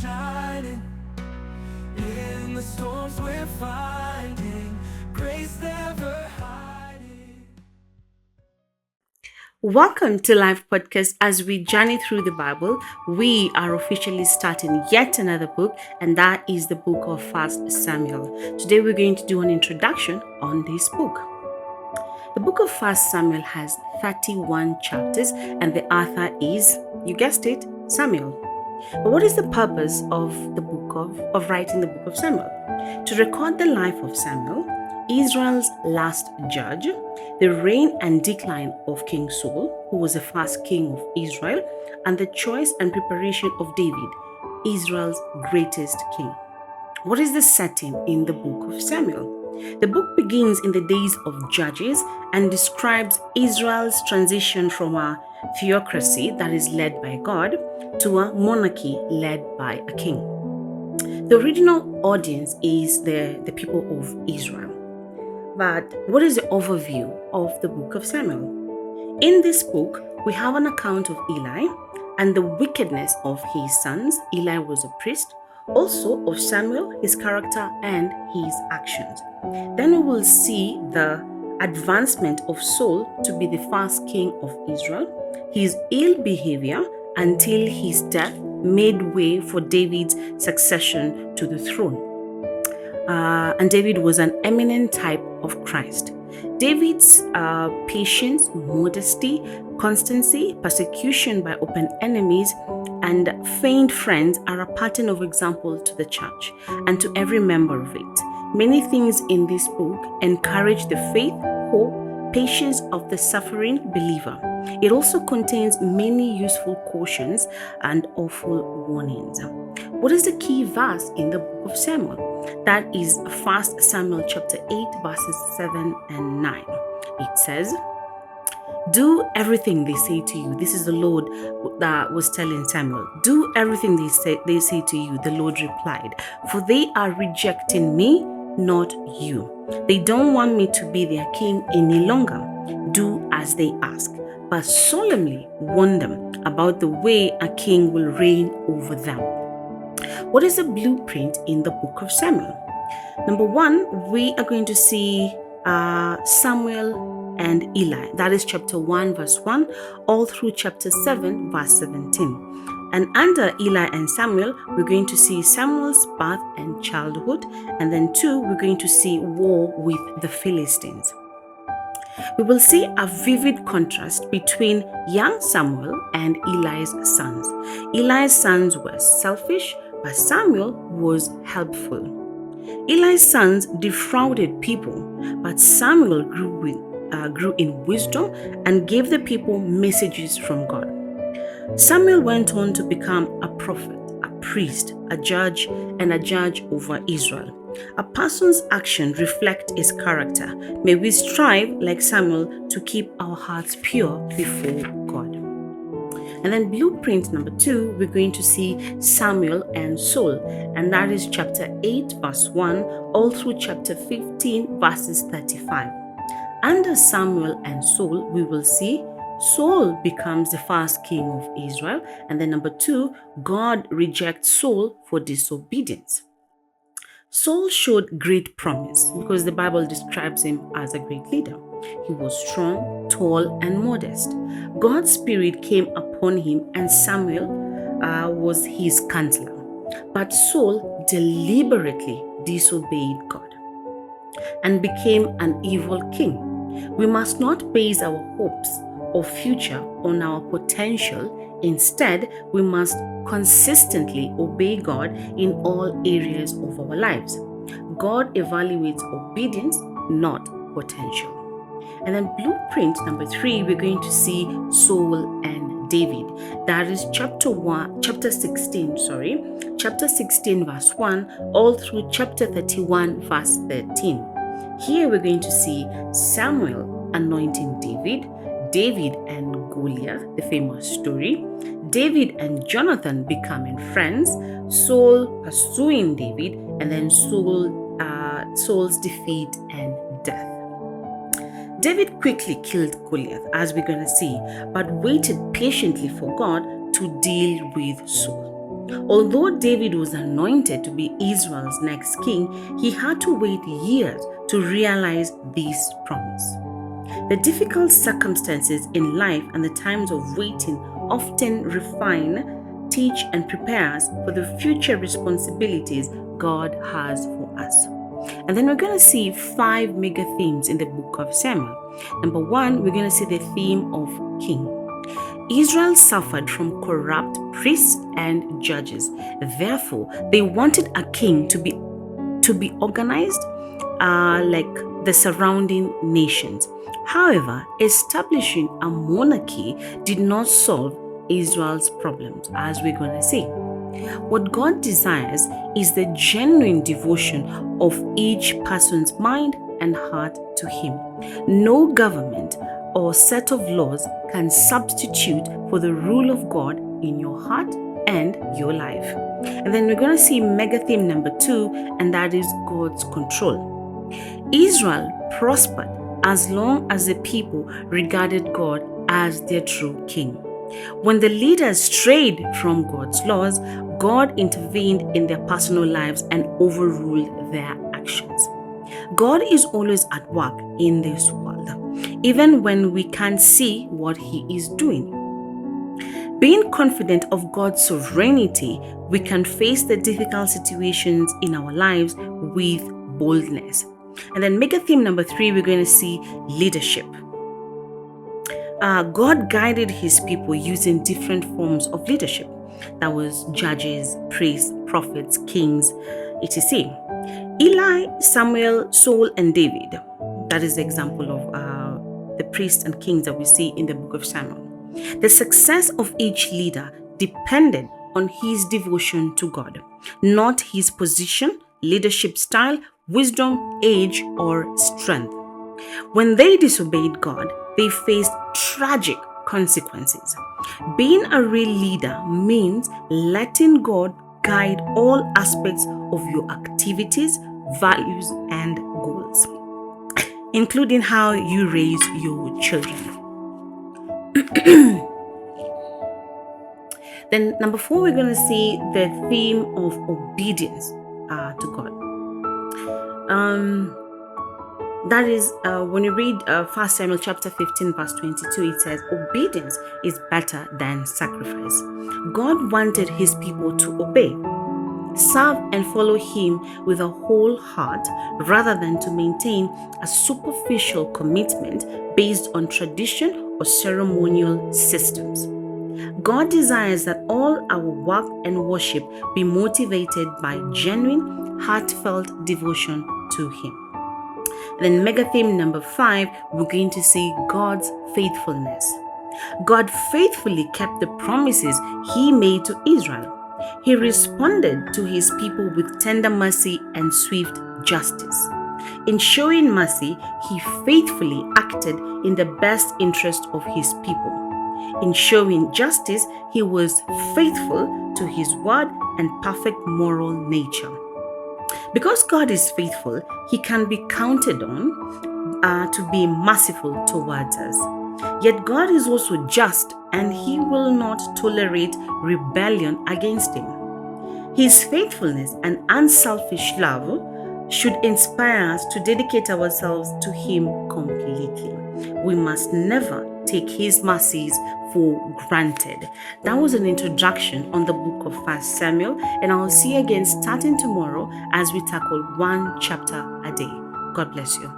shining. In the storms we're finding grace never hiding. Welcome to Live Podcast. As we journey through the Bible, we are officially starting yet another book, and that is the book of 1 Samuel. Today, we're going to do an introduction on this book. The book of 1 Samuel has 31 chapters, and the author is, you guessed it, Samuel. But what is the purpose of the book of writing the book of Samuel? To record the life of Samuel, Israel's last judge, the reign and decline of King Saul, who was the first king of Israel, and the choice and preparation of David, Israel's greatest king. What is the setting in the book of Samuel? The book begins in the days of Judges and describes Israel's transition from a theocracy that is led by God to a monarchy led by a king. The original audience is the people of Israel. But what is the overview of the book of Samuel? In this book, we have an account of Eli and the wickedness of his sons. Eli was a priest. Also of Samuel, his character and his actions. Then we will see the advancement of Saul to be the first king of Israel, his ill behavior until his death made way for David's succession to the throne. And David was an eminent type of Christ. David's patience, modesty, constancy, persecution by open enemies, and feigned friends are a pattern of example to the church and to every member of it. Many things in this book encourage the faith, hope, patience of the suffering believer. It also contains many useful cautions and awful warnings. What is the key verse in the book of Samuel? That is 1 Samuel chapter 8 verses 7 and 9. It says, "Do everything they say to you." This is the Lord that was telling Samuel. "Do everything they say to you," the Lord replied, "for they are rejecting me, not you. They don't want me to be their king any longer. Do as they ask, but solemnly warn them about the way a king will reign over them." What is the blueprint in the book of Samuel? Number one, we are going to see Samuel and Eli. That is chapter 1 verse 1 all through chapter 7 verse 17. And under Eli and Samuel, we're going to see Samuel's birth and childhood. And then 2, we're going to see war with the Philistines. We will see a vivid contrast between young Samuel and Eli's sons. Eli's sons were selfish, but Samuel was helpful. Eli's sons defrauded people, but Samuel grew in wisdom and gave the people messages from God. Samuel went on to become a prophet, a priest, a judge, and a judge over Israel. A person's action reflects his character. May we strive, like Samuel, to keep our hearts pure before God. And then blueprint number 2, we're going to see Samuel and Saul, and that is chapter 8 verse 1 all through chapter 15 verses 35. Under Samuel and Saul, we will see Saul becomes the first king of Israel, and then number 2, God rejects Saul for disobedience. Saul showed great promise because the Bible describes him as a great leader. He was strong, tall, and modest. God's Spirit came upon him, and Samuel was his counselor. But Saul deliberately disobeyed God and became an evil king. We must not base our hopes or future on our potential. Instead, we must consistently obey God in all areas of our lives. God evaluates obedience, not potential. And then blueprint number 3, we're going to see Saul and David. That is chapter 16 verse 1 all through chapter 31 verse 13. Here we're going to see Samuel anointing David and Goliath, the famous story, David and Jonathan becoming friends, Saul pursuing David, and then Saul's defeat and death. David quickly killed Goliath, as we're going to see, but waited patiently for God to deal with Saul. Although David was anointed to be Israel's next king, he had to wait years to realize this promise. The difficult circumstances in life and the times of waiting often refine, teach, and prepare us for the future responsibilities God has for us. And then we're going to see 5 mega themes in the book of Samuel. Number 1, we're going to see the theme of king. Israel suffered from corrupt priests and judges. Therefore, they wanted a king to be organized like the surrounding nations. However, establishing a monarchy did not solve Israel's problems, as we're going to see. What God desires is the genuine devotion of each person's mind and heart to Him. No government or set of laws can substitute for the rule of God in your heart and your life. And then we're going to see mega theme number 2, and that is God's control. Israel prospered as long as the people regarded God as their true king. When the leaders strayed from God's laws, God intervened in their personal lives and overruled their actions. God is always at work in this world, even when we can't see what He is doing. Being confident of God's sovereignty, we can face the difficult situations in our lives with boldness. And then mega theme number 3, we're going to see leadership. God guided His people using different forms of leadership. That was judges, priests, prophets, kings, etc. Eli, Samuel, Saul, and David. That is the example of the priests and kings that we see in the book of Samuel. The success of each leader depended on his devotion to God, not his position, leadership style, wisdom, age, or strength. When they disobeyed God, they faced tragic consequences. Being a real leader means letting God guide all aspects of your activities, values, and goals, including how you raise your children. Then number 4, we're going to see the theme of obedience to God. That is when you read 1 Samuel chapter 15 verse 22, it says, obedience is better than sacrifice. God wanted His people to obey, serve, and follow Him with a whole heart rather than to maintain a superficial commitment based on tradition or ceremonial systems. God desires that all our work and worship be motivated by genuine, heartfelt devotion to Him. Then mega theme number 5, we're going to see God's faithfulness. God faithfully kept the promises He made to Israel. He responded to His people with tender mercy and swift justice. In showing mercy, He faithfully acted in the best interest of His people. In showing justice, He was faithful to His word and perfect moral nature. Because God is faithful, He can be counted on to be merciful towards us. Yet God is also just, and He will not tolerate rebellion against Him. His faithfulness and unselfish love should inspire us to dedicate ourselves to Him completely. We must never take His mercies for granted. That was an introduction on the book of 1 Samuel, and I'll see you again starting tomorrow as we tackle one chapter a day. God bless you.